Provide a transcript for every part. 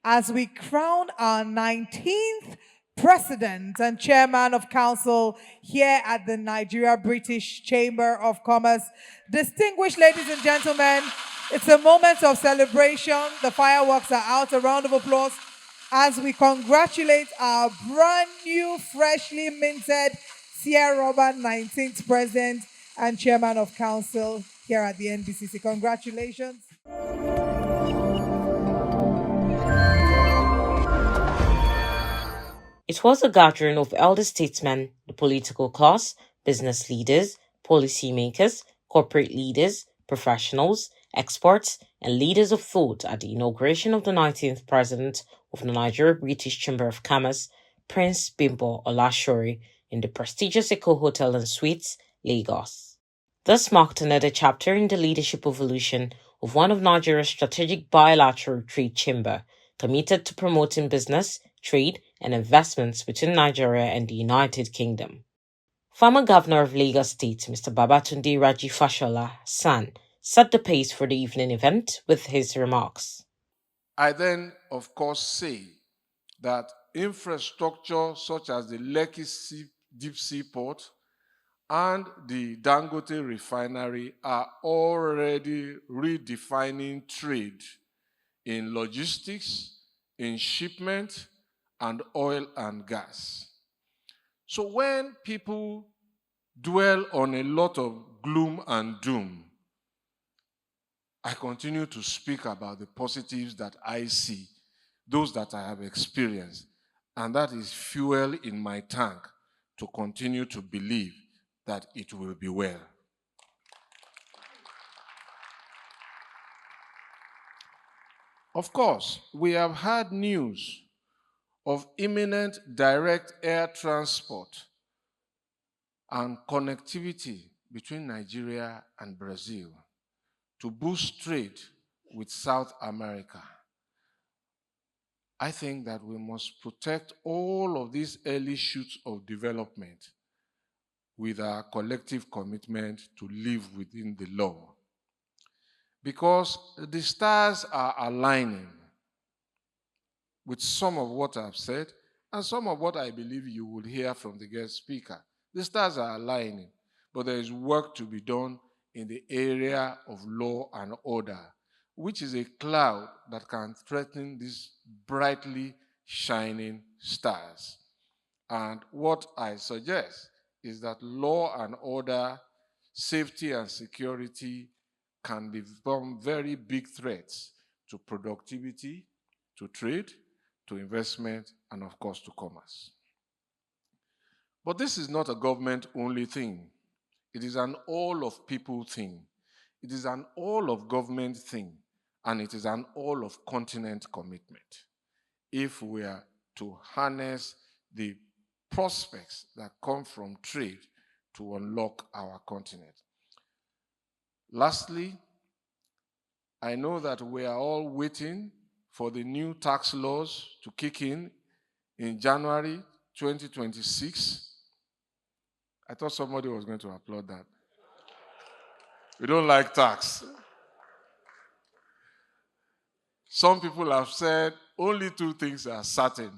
as we crown our 19th President and Chairman of Council here at the Nigeria British Chamber of Commerce. Distinguished ladies and gentlemen, it's a moment of celebration. The fireworks are out. A round of applause as we congratulate our brand new, freshly minted Sierra Robert 19th President and Chairman of Council here at the NBCC. Congratulations. It was a gathering of elder statesmen, the political class, business leaders, policymakers, corporate leaders, professionals, experts, and leaders of thought at the inauguration of the 19th President of the Nigerian British Chamber of Commerce, Prince Bimbo Olashore, in the prestigious Eco Hotel and Suites, Lagos. This marked another chapter in the leadership evolution of one of Nigeria's strategic bilateral trade chamber, committed to promoting business, trade, and investments between Nigeria and the United Kingdom. Former Governor of Lagos State, Mr. Babatunde Raji Fashola, SAN, set the pace for the evening event with his remarks. I then, of course, say that infrastructure such as the Lekki Deep Sea Port and the Dangote refinery are already redefining trade in logistics, in shipment, and oil and gas. So when people dwell on a lot of gloom and doom, I continue to speak about the positives that I see, those that I have experienced, and that is fuel in my tank to continue to believe that it will be well. Of course, we have had news of imminent direct air transport and connectivity between Nigeria and Brazil to boost trade with South America. I think that we must protect all of these early shoots of development with our collective commitment to live within the law. Because the stars are aligning with some of what I've said and some of what I believe you will hear from the guest speaker. The stars are aligning, but there is work to be done in the area of law and order, which is a cloud that can threaten these brightly shining stars. And what I suggest is that law and order, safety and security can become very big threats to productivity, to trade, to investment, and of course to commerce. But this is not a government-only thing. It is an all-of-people thing. It is an all-of-government thing, and it is an all-of-continent commitment. If we are to harness the prospects that come from trade to unlock our continent. Lastly, I know that we are all waiting for the new tax laws to kick in January 2026. I thought somebody was going to applaud that. We don't like tax. Some people have said only two things are certain: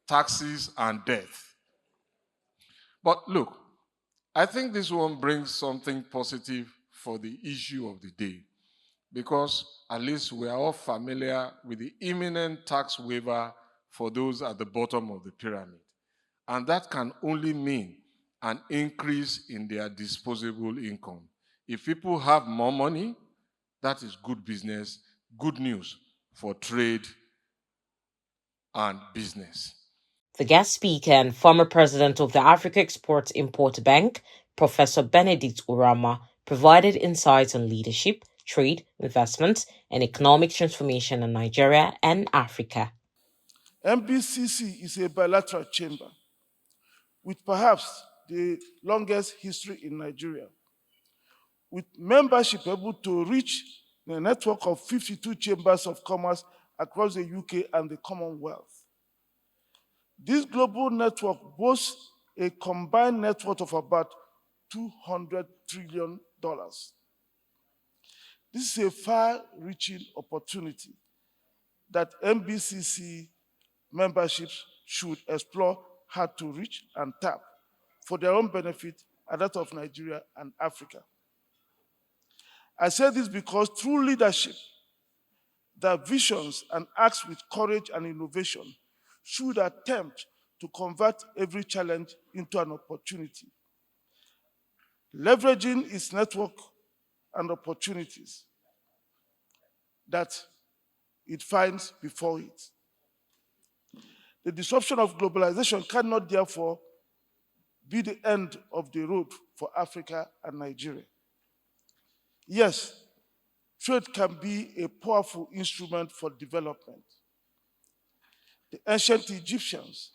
taxes and death. But look, I think this one brings something positive for the issue of the day, because at least we are all familiar with the imminent tax waiver for those at the bottom of the pyramid. And that can only mean an increase in their disposable income. If people have more money, that is good business, good news for trade and business. The guest speaker and former president of the Africa Export-Import Bank, Professor Benedict Oramah, provided insights on leadership, trade, investment, and economic transformation in Nigeria and Africa. NBCC is a bilateral chamber with perhaps the longest history in Nigeria, with membership able to reach the network of 52 chambers of commerce across the UK and the Commonwealth. This global network boasts a combined net worth of about $200 trillion. This is a far-reaching opportunity that NBCC memberships should explore how to reach and tap for their own benefit and that of Nigeria and Africa. I say this because true leadership that visions and acts with courage and innovation should attempt to convert every challenge into an opportunity, leveraging its network and opportunities that it finds before it. The disruption of globalization cannot therefore be the end of the road for Africa and Nigeria. Yes, trade can be a powerful instrument for development. The ancient Egyptians,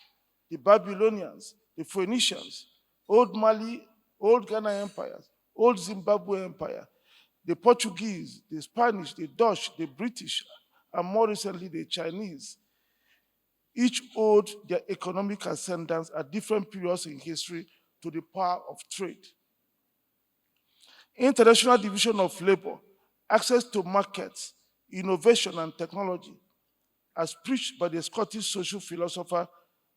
the Babylonians, the Phoenicians, old Mali, old Ghana empires, old Zimbabwe empire, the Portuguese, the Spanish, the Dutch, the British, and more recently the Chinese, each owed their economic ascendance at different periods in history to the power of trade. International division of labor, access to markets, innovation, and technology, as preached by the Scottish social philosopher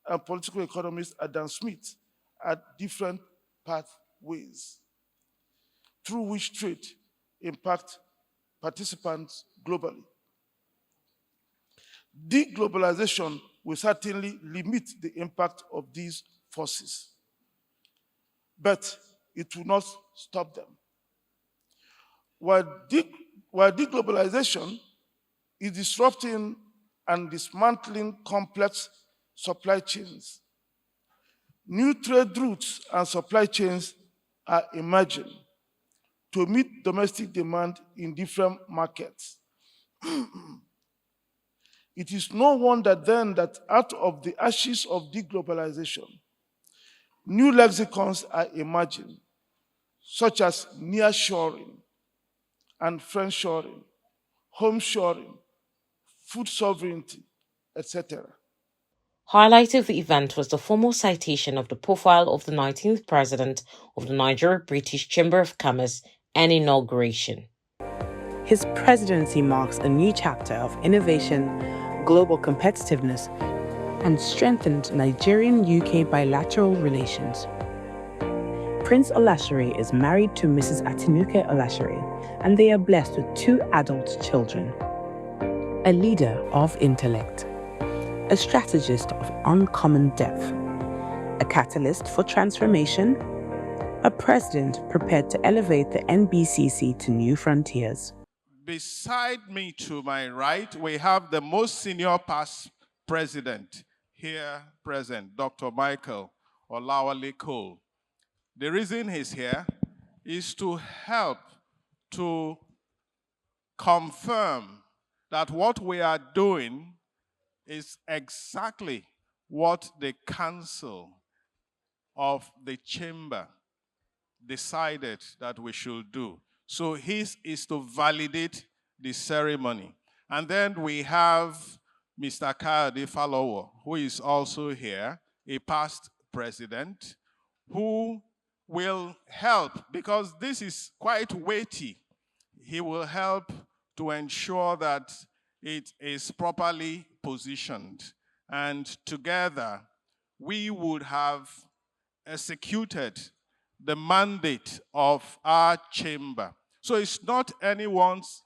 and political economist Adam Smith, are different pathways through which trade impacts participants globally. Deglobalization will certainly limit the impact of these forces, but it will not stop them. While deglobalization is disrupting and dismantling complex supply chains, new trade routes and supply chains are emerging to meet domestic demand in different markets. It is no wonder then that out of the ashes of deglobalization, new lexicons are emerging, such as nearshoring and friendshoring, homeshoring, food sovereignty, etc. Highlight of the event was the formal citation of the profile of the 19th President of the Nigerian British Chamber of Commerce and inauguration. His presidency marks a new chapter of innovation, global competitiveness, and strengthened Nigerian-UK bilateral relations. Prince Olashore is married to Mrs. Atinuke Olashore, and they are blessed with 2 adult children. A leader of intellect, a strategist of uncommon depth, a catalyst for transformation, a president prepared to elevate the NBCC to new frontiers. Beside me to my right, we have the most senior past president here present, Dr. Michael Olawale Cole. The reason he's here is to help to confirm that what we are doing is exactly what the council of the chamber decided that we should do. So his is to validate the ceremony. And then we have Mr. Kayode Falowo, who is also here, a past president, who will help, because this is quite weighty. He will help to ensure that it is properly positioned. And together, we would have executed the mandate of our chamber. So it's not anyone's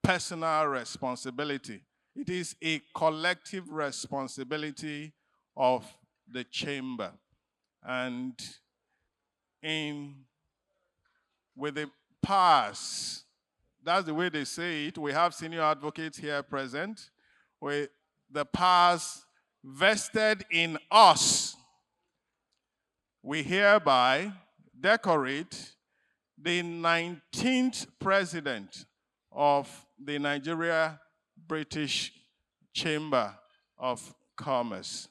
personal responsibility. It is a collective responsibility of the chamber. And with the powers, that's the way they say it. We have senior advocates here present. With the powers vested in us, we hereby decorate the 19th president of the Nigerian British Chamber of Commerce.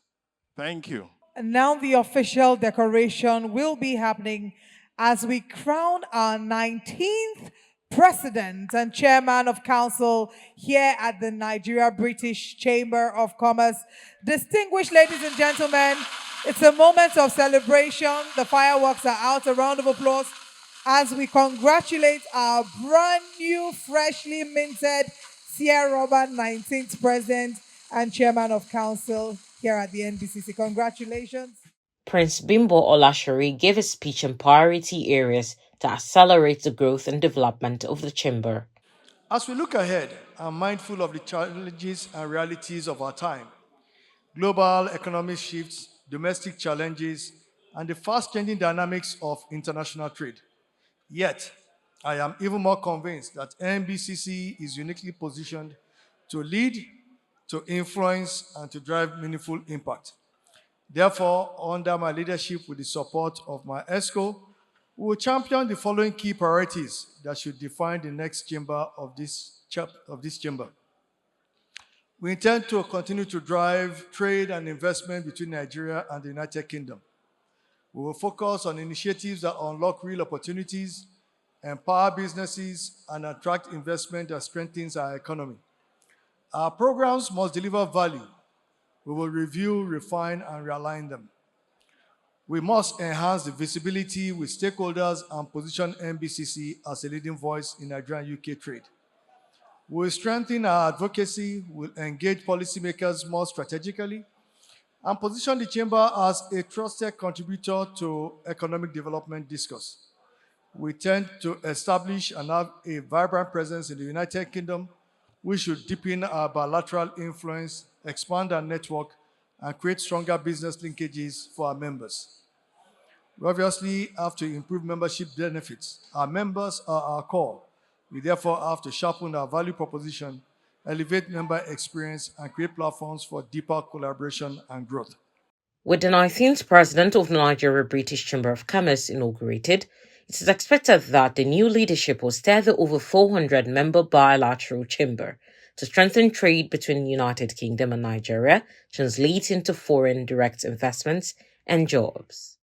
Thank you. And now the official decoration will be happening as we crown our 19th President and Chairman of Council here at the Nigeria British Chamber of Commerce. Distinguished ladies and gentlemen, it's a moment of celebration. The fireworks are out. A round of applause as we congratulate our brand new, freshly minted Sierra Robert, 19th President and Chairman of Council here at the NBCC. Congratulations. Prince Bimbo Olashore gave a speech on priority areas to accelerate the growth and development of the chamber. As we look ahead, I'm mindful of the challenges and realities of our time. Global economic shifts, domestic challenges, and the fast-changing dynamics of international trade. Yet, I am even more convinced that NBCC is uniquely positioned to lead, to influence, and to drive meaningful impact. Therefore, under my leadership with the support of my ESCO, we will champion the following key priorities that should define the next chamber of this chamber. We intend to continue to drive trade and investment between Nigeria and the United Kingdom. We will focus on initiatives that unlock real opportunities, empower businesses, and attract investment that strengthens our economy. Our programs must deliver value. We will review, refine, and realign them. We must enhance the visibility with stakeholders and position NBCC as a leading voice in Nigeria and UK trade. We will strengthen our advocacy, we'll engage policymakers more strategically, and position the Chamber as a trusted contributor to economic development discourse. We tend to establish and have a vibrant presence in the United Kingdom. We should deepen our bilateral influence, expand our network, and create stronger business linkages for our members. We obviously have to improve membership benefits. Our members are our core. We therefore have to sharpen our value proposition, elevate member experience, and create platforms for deeper collaboration and growth. With the 19th President of the Nigerian British Chamber of Commerce inaugurated, it is expected that the new leadership will steer the over 400-member bilateral chamber to strengthen trade between the United Kingdom and Nigeria, translate into foreign direct investments and jobs.